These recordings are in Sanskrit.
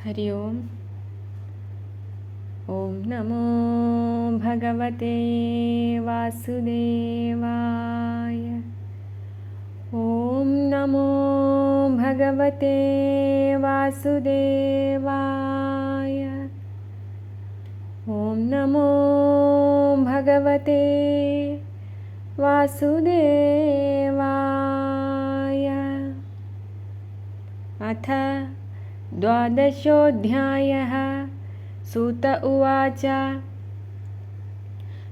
हरि ओम्। ॐ नमो भगवते वासुदेवाय। ॐ नमो भगवते वासुदेवाय। ॐ नमो भगवते वासुदेवाय। अथ द्वादशोऽध्यायः। सूत उवाच।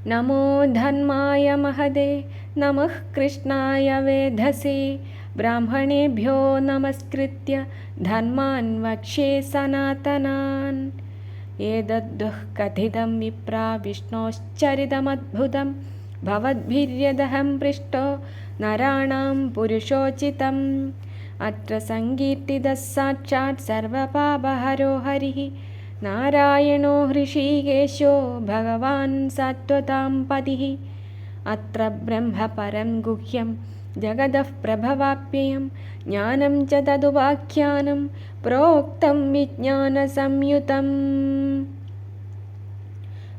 नमो धर्माय महदे नमः कृष्णाय वेधसे। ब्राह्मणेभ्यो नमस्कृत्य धर्मान् वक्ष्ये सनातनान्। एतद्दुः कथितं विप्रा विष्णोश्चरितमद्भुतं। भवद्भिर्यदहं पृष्टो नराणां पुरुषोचितम्। अत्र सङ्कीर्तितः साक्षात् सर्वपापहरो हरिः। नारायणो हृषीकेशो भगवान् सात्वतां पतिः। अत्र ब्रह्म परं गुह्यं जगतः प्रभवाप्ययं। ज्ञानं च तदुपाख्यानं प्रोक्तं विज्ञानसंयुतम्।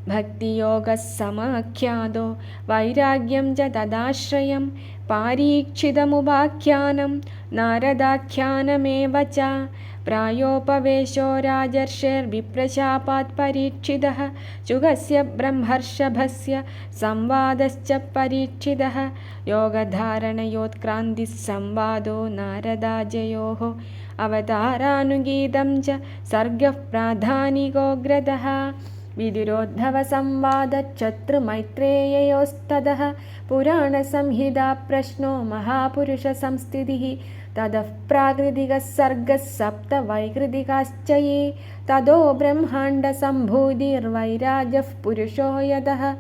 भक्तियोगः समाख्यातो वैराग्यं च तदाश्रयं। पारीक्षितमुपाख्यानं नारदाख्यानमेव च। प्रायोपवेशो राजर्षेर्विप्रशापात् परीक्षितः। शुकस्य ब्रह्मर्षभस्य संवादश्च परीक्षितः। योगधारणयोत्क्रान्तिः संवादो नारदाजयोः। अवतारानुगीतं च सर्गः प्राधानिकोऽग्रतः। विदुरोद्धवसंवादच्छत्रुमैत्रेययोस्ततः। पुराणसंहिता प्रश्नो महापुरुषसंस्थितिः। ततः प्राकृतिकः सर्गः सप्त वैकृतिकाश्च ये। ततो ब्रह्माण्डसम्भूतिर्वैराग्यः पुरुषो यतः।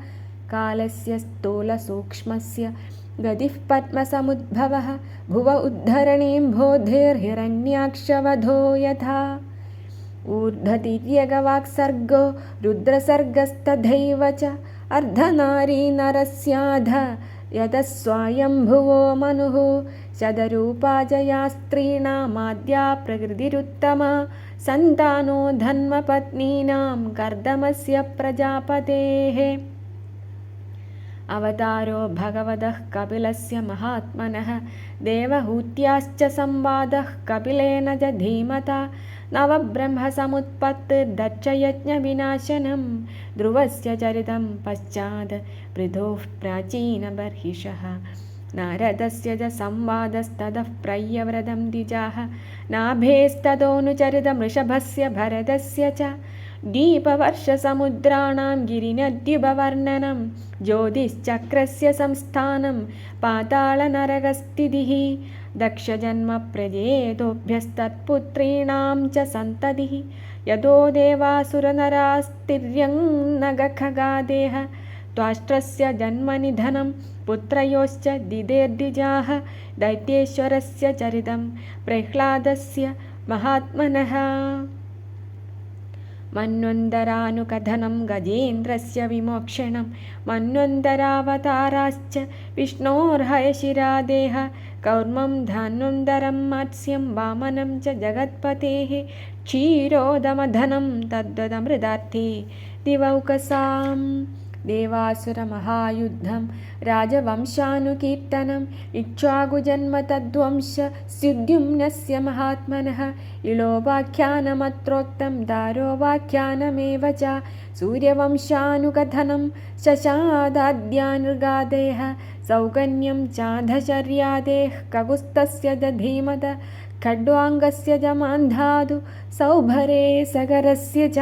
कालस्य स्थूलसूक्ष्मस्य गतिः पद्मसमुद्भवः। भुव उद्धरणीं बोधेर्हिरण्याक्षवधो यथा। ऊर्ध्वतिर्यगवाक्सर्गो रुद्रसर्गस्तथैव च। अर्धनारी नरस्याध यतः स्वायम्भुवो मनुः। शतरूपा जया स्त्रीणामाद्या प्रकृतिरुत्तमा। सन्तानो धर्मपत्नीनां कर्दमस्य प्रजापतेः। अवतारो भगवतः कपिलस्य महात्मनः। देवहूत्याश्च संवादः कपिलेन च धीमता। नवब्रह्मसमुत्पत्तिर्दक्षयज्ञविनाशनं। ध्रुवस्य चरितं पश्चात् पृथोः प्राचीनबर्हिषः। नारदस्य च संवादस्ततः प्रय्यव्रतं द्विजाः। नाभेस्ततोऽनुचरितमृषभस्य भरतस्य च। दीपवर्षसमुद्राणां गिरिनद्युपवर्णनं। ज्योतिश्चक्रस्य संस्थानं पातालनरकस्थितिः। दक्षजन्मप्रजेतोभ्यस्तत्पुत्रीणां च सन्ततिः। यतो देवासुरनरास्तिर्यङ्नगखगादेह। त्वाष्ट्रस्य जन्मनिधनं पुत्रयोश्च दिदेर्द्विजाः। दैत्येश्वरस्य चरितं प्रह्लादस्य महात्मनः। मन्वन्तरानुकथनं गजेन्द्रस्य विमोक्षणं। मन्वन्तरावताराश्च विष्णोर्हयशिरादेः। कौर्मं धान्वन्तरं मत्स्यं वामनं च जगत्पतेः। क्षीरोदमधनं तद्वदमृतार्थे दिवौकसाम्। देवासुरमहायुद्धं राजवंशानुकीर्तनम्। इक्ष्वाकुजन्म तद्वंश स्युद्युम्नस्य महात्मनः। इळोपाख्यानमत्रोक्तं दारोपाख्यानमेव च। सूर्यवंशानुकथनं शशादाद्यानृगादेः। सौकन्यं चाधशर्यादेः ककुस्तस्य च धीमत। खड्वाङ्गस्य च मान्धातु सौभरे सगरस्य च।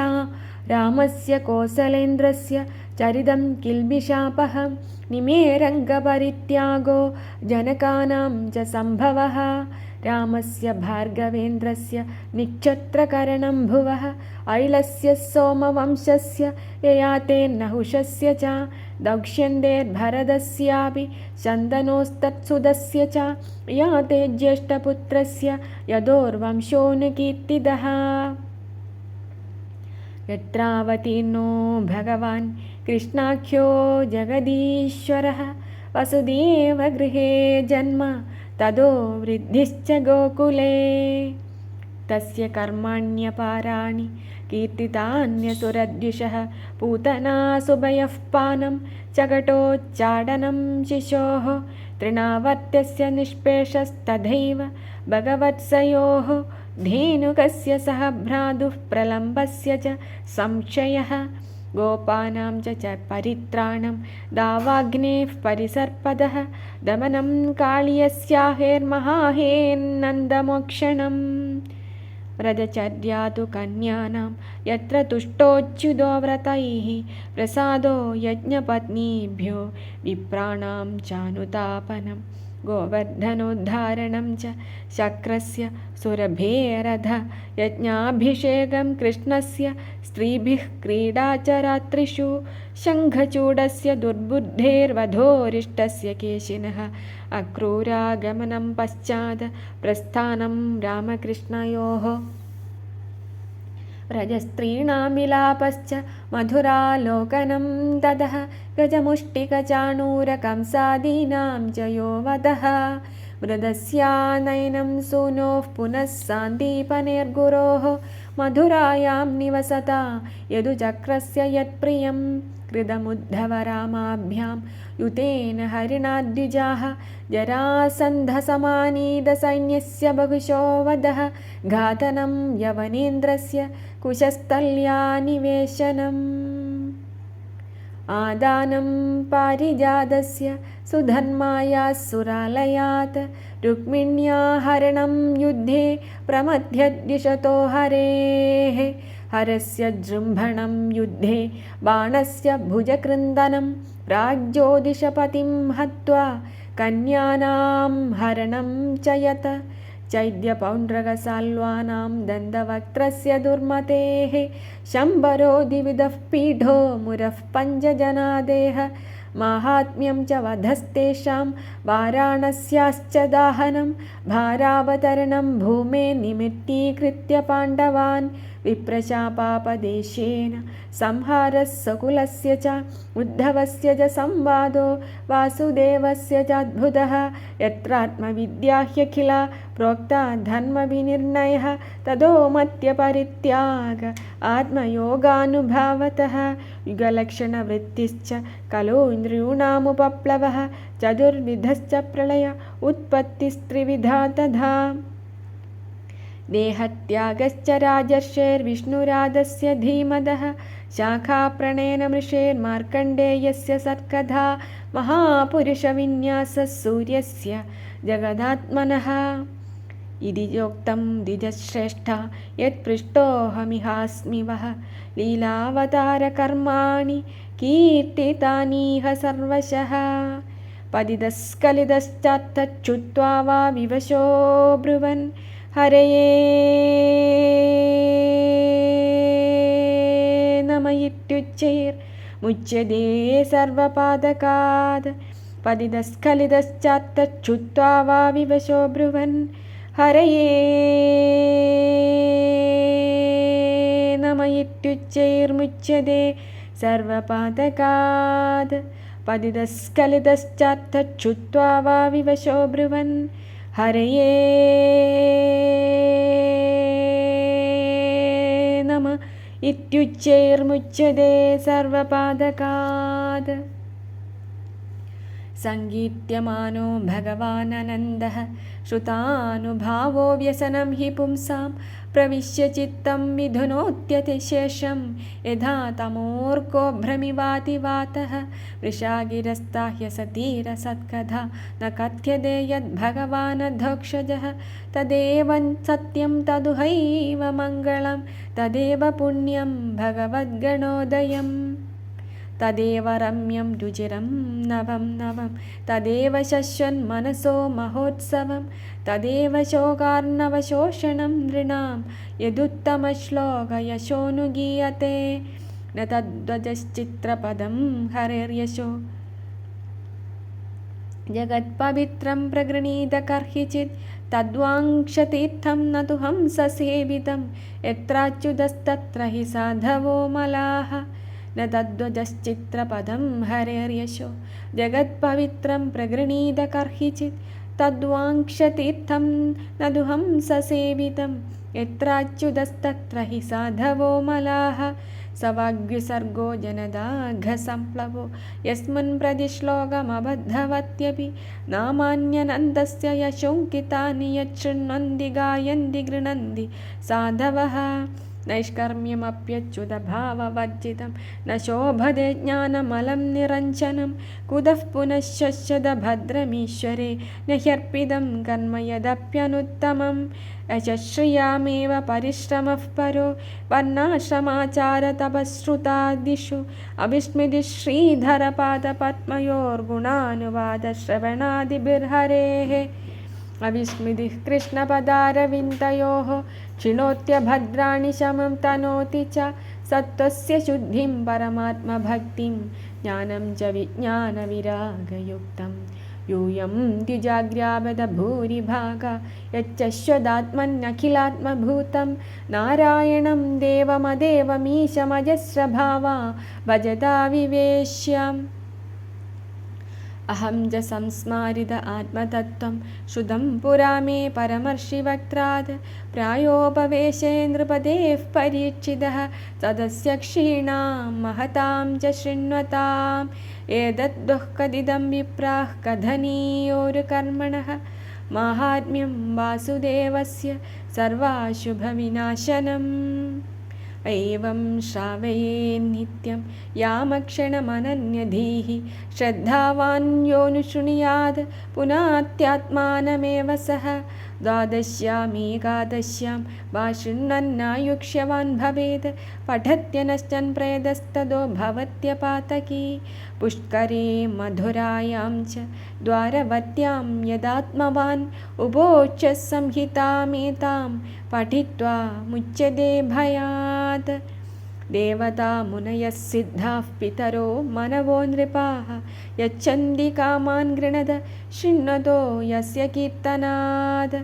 रामस्य कौसलेन्द्रस्य चरितं किल्बिषापः। निमेरङ्गपरित्यागो जनकानां च सम्भवः। रामस्य भार्गवेन्द्रस्य निक्षत्रकरणं भुवः। ऐलस्य सोमवंशस्य ययातेर्नहुषस्य च। दक्ष्यन्तेर्भरतस्यापि शन्तनोस्तत्सुतस्य च। याते ज्येष्ठपुत्रस्य यदोर्वंशोऽनुकीर्तितः। यत्रावतीर्णो भगवान् कृष्णाख्यो जगदीश्वरः। वसुदेवगृहे जन्म ततो वृद्धिश्च गोकुले। तस्य कर्माण्यपाराणि कीर्तितान्यसुरद्विषः पूतनासुभयः पानं चकटोच्चाडनं शिशोः तृणावर्त्यस्य निष्पेषस्तथैव भगवत्सयोः धेनुकस्य सह भ्रातुः प्रलम्बस्य च संशयः गोपानां च परित्राणं दावाग्नेः परिसर्पदः दमनं काळीयस्याहेर्महाहेर्नन्दमोक्षणम् व्रजचर्या तु कन्यानां यत्र तुष्टोच्युतो व्रतैः प्रसादो यज्ञपत्नीभ्यो विप्राणां चानुतापनं गोवर्धनोद्धारणं च शक्रस्य सुरभेरध यज्ञाभिषेकं कृष्णस्य स्त्रीभिः क्रीडा च रात्रिषु शङ्खचूडस्य दुर्बुद्धेर्वधोरिष्टस्य केशिनः अक्रूरागमनं पश्चात् प्रस्थानं रामकृष्णयोः व्रजस्त्रीणां विलापश्च मधुरालोकनं ततः गजमुष्टिकचाणूरकंसादीनां च यो वदः मृदस्यानयनं सूनोः पुनः सान्दीपनेर्गुरोः मधुरायां निवसता यदुचक्रस्य यत्प्रियं कृतमुद्धवरामाभ्यां युतेन हरिणाद्विजाः जरासन्धसमानीतसैन्यस्य बहुशो वधः घातनं यवनेन्द्रस्य कुशस्थल्यानिवेशनम् आदानं पारिजातस्य सुधर्मायाः सुरालयात् रुक्मिण्याः हरणं युद्धे प्रमथ्यद्विषतो हरेः हरस्य जृम्भणं युद्धे बाणस्य भुजकृन्दनं प्राग्ज्योतिषपतिं हत्वा कन्यानां हरणं च यत् चैद्यपौण्ड्रकसाल्वानां दन्तवक्त्रस्य दुर्मतेः शम्बरो द्विविधः पीठो मुरः पञ्चजनादेह माहात्म्यं च वधस्तेषां वाराणस्याश्च दाहनं भारावतरणं भूमे निमित्तीकृत्य पाण्डवान् विप्रशापापदेशेन संहारः सकुलस्य च उद्धवस्य च संवादो वासुदेवस्य च अद्भुतः यत्रात्मविद्या ह्यखिला प्रोक्ता धर्मविनिर्णयः तदोमत्यपरित्याग आत्मयोगानुभावतः युगलक्षणवृत्तिश्च कलो नृणामुपप्लवः चतुर्विधश्च प्रलय उत्पत्तिस्त्रिविधा तथा देहत्यागश्च राजर्षेर्विष्णुरादस्य धीमदः शाखाप्रणेन मृषेर्मार्कण्डेयस्य सत्कथा महापुरुषविन्यासः सूर्यस्य जगदात्मनः इति योक्तं द्विजश्रेष्ठा यत्पृष्टोऽहमिहास्मि वः लीलावतारकर्माणि कीर्तितानीह सर्वशः पतितस्खलितश्चात्तच्छुत्वा वा विवशो ब्रुवन् हरये नम इत्युच्चैर्मुच्यते सर्वपादकात् पतितस्खलितश्चात्तच्छुत्वा वा विवशो ब्रुवन् हरये नम इत्युच्चैर्मुच्यते सर्वपादकात् पतितस्खलितश्चात्तच्छुत्वा वा विवशो ब्रुवन् हरये नम इत्युच्चैर्मुच्यते सर्वपादकात् सङ्गीत्यमानो भगवानन्दः श्रुतानुभावो व्यसनं हि पुंसां प्रविश्य चित्तं विधुनोत्यतिशेषं यथा तमोर्को भ्रमिवातिवातः वृषागिरस्ताह्य सतीरसत्कथा न कथ्यते यद्भगवानधोक्षजः तदेव सत्यं तदुहैव मङ्गलं तदेव पुण्यं भगवद्गणोदयम् तदेव रम्यं रुचिरं नवं नवं तदेव शश्वन्मनसो महोत्सवं तदेव शोकार्णवशोषणं नृणां यदुत्तमश्लोकयशोऽनुगीयते न तद्वजश्चित्रपदं हरेर्यशो जगत्पवित्रं प्रगृणीत कर्हिचित् तद्वाङ्क्षतीर्थं न तु हंससेवितं यत्राच्युतस्तत्र हि साधवो मलाः न तद्वजश्चित्रपदं हरेर्यशो जगत्पवित्रं प्रगृणीत कर्हिचित् तद्वाङ्क्षतीर्थं न तु हंससेवितं यत्राच्युतस्तत्र हि साधवो मलाः स वाग्विसर्गो जनदाघसंप्लवो यस्मिन् प्रतिश्लोकमबद्धवत्यपि नामान्यनन्दस्य यशोङ्कितानि यच्छृण्वन्ति गायन्ति गृह्णन्ति साधवः नैष्कर्म्यमप्यच्युतभाववर्जितं न शोभते ज्ञानमलं निरञ्जनं कुतः पुनश्चद भद्रमीश्वरे न ह्यर्पितं कर्म यदप्यनुत्तमं यशश्रियामेव परिश्रमः परो वर्णाश्रमाचारतपश्रुतादिषु अविस्मृतिः श्रीधरपादपद्मयोर्गुणानुवादश्रवणादिभिर्हरेः अविस्मृतिः कृष्णपदारविन्दयोः क्षिणोत्यभद्राणि शमं तनोति च सत्त्वस्य शुद्धिं परमात्मभक्तिं ज्ञानं च विज्ञानविरागयुक्तं यूयं द्विजाग्र्यावद भूरिभागा यच्चश्वदात्मन्यखिलात्मभूतं नारायणं देवमदेवमीशमजस्रभावा भजता विवेश्यम् अहं च संस्मारित आत्मतत्त्वं श्रुतं पुरा मे परमर्षिवक्त्रात् प्रायोपवेशे नृपतेः परीक्षितः तदस्य क्षीणां महतां च शृण्वताम् एतद्दुःखदिदं विप्राः कथनीयोरुकर्मणः माहात्म्यं वासुदेवस्य सर्वाशुभविनाशनम् एवं श्रावयेन्नित्यं यामक्षणमनन्यधीः श्रद्धावान् योऽनुशृणुयात् पुनात्यात्मानमेव सः द्वादश्यामेकादश्यां वा शृण्वन्नायुक्ष्यवान् भवेत् पठत्यनश्चन् प्रेतस्ततो भवत्यपातकी पुष्करे मधुरायां च द्वारवत्यां यदात्मवान् उपोच्य संहितामेतां पठित्वा मुच्यते भयात् देवता मुनयः सिद्धाः पितरो मनवो नृपाः यच्छन्ति कामान् गृणत शृण्वतो यस्य कीर्तनात्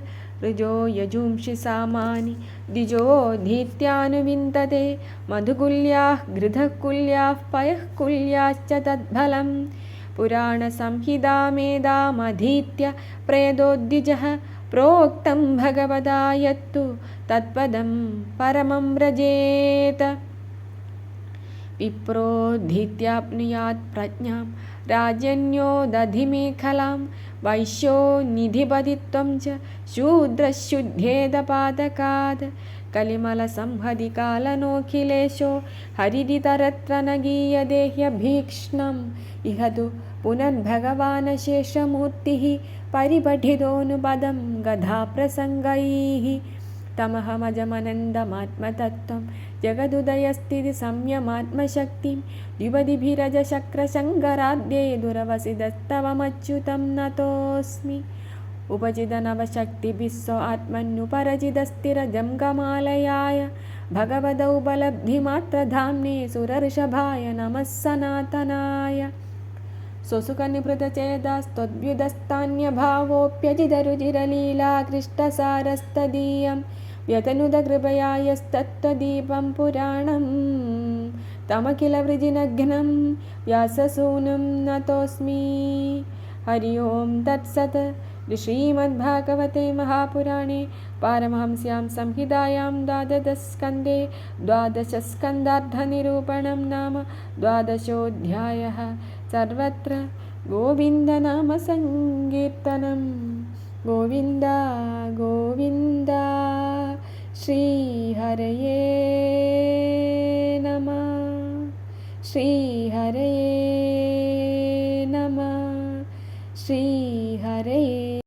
ऋजो यजुंषि सामानि द्विजोऽधीत्यानुविन्दते मधुकुल्याः घृतकुल्याः पयःकुल्याश्च तद्फलं पुराणसंहितामेतामधीत्य प्रेतो द्विजः प्रोक्तं भगवता यत्तु तत्पदं परमं व्रजेत विप्रोद्धीत्याप्नुयात् प्रज्ञां राजन्यो दधिमेखलां वैश्यो निधिपतित्वं च शूद्रशुद्धेदपादकात् कलिमलसंहतिकालनोऽखिलेशो हरिरितरत्र न गीयते ह्यभीक्ष्णम् इह तु पुनर्भगवान् शेषमूर्तिः परिपठितोऽनुपदं गधाप्रसङ्गैः तमहमजमनन्दमात्मतत्त्वं जगदुदयस्थितिसंयमात्मशक्तिं द्विपदिभिरजशक्रशङ्कराद्ये दुरवसिदस्तवमच्युतं नतोऽस्मि उपचितनवशक्तिभिः स्व आत्मन्युपरचितस्थिरजं गमालयाय भगवदौपलब्धिमात्रधाम्ने सुरर्षभाय नमः सनातनाय स्वसुखनिभृतचेतस्त्वद्व्युदस्तान्यभावोऽप्यजितरुचिरलीलाकृष्टसारस्तदीयं व्यतनुदकृपया यस्तत्त्वदीपं पुराणं तमखिलवृजिनघ्नं व्याससूनं नतोऽस्मि हरि ओं तत्सत् श्रीमद्भागवते महापुराणे पारमहंस्यां संहितायां द्वादशस्कन्धे द्वादशस्कन्धार्थनिरूपणं नाम द्वादशोऽध्यायः सर्वत्र गोविन्दनामसङ्कीर्तनं गोविन्द गोविन्द श्रीहरये नमः श्रीहरये नमः श्रीहरये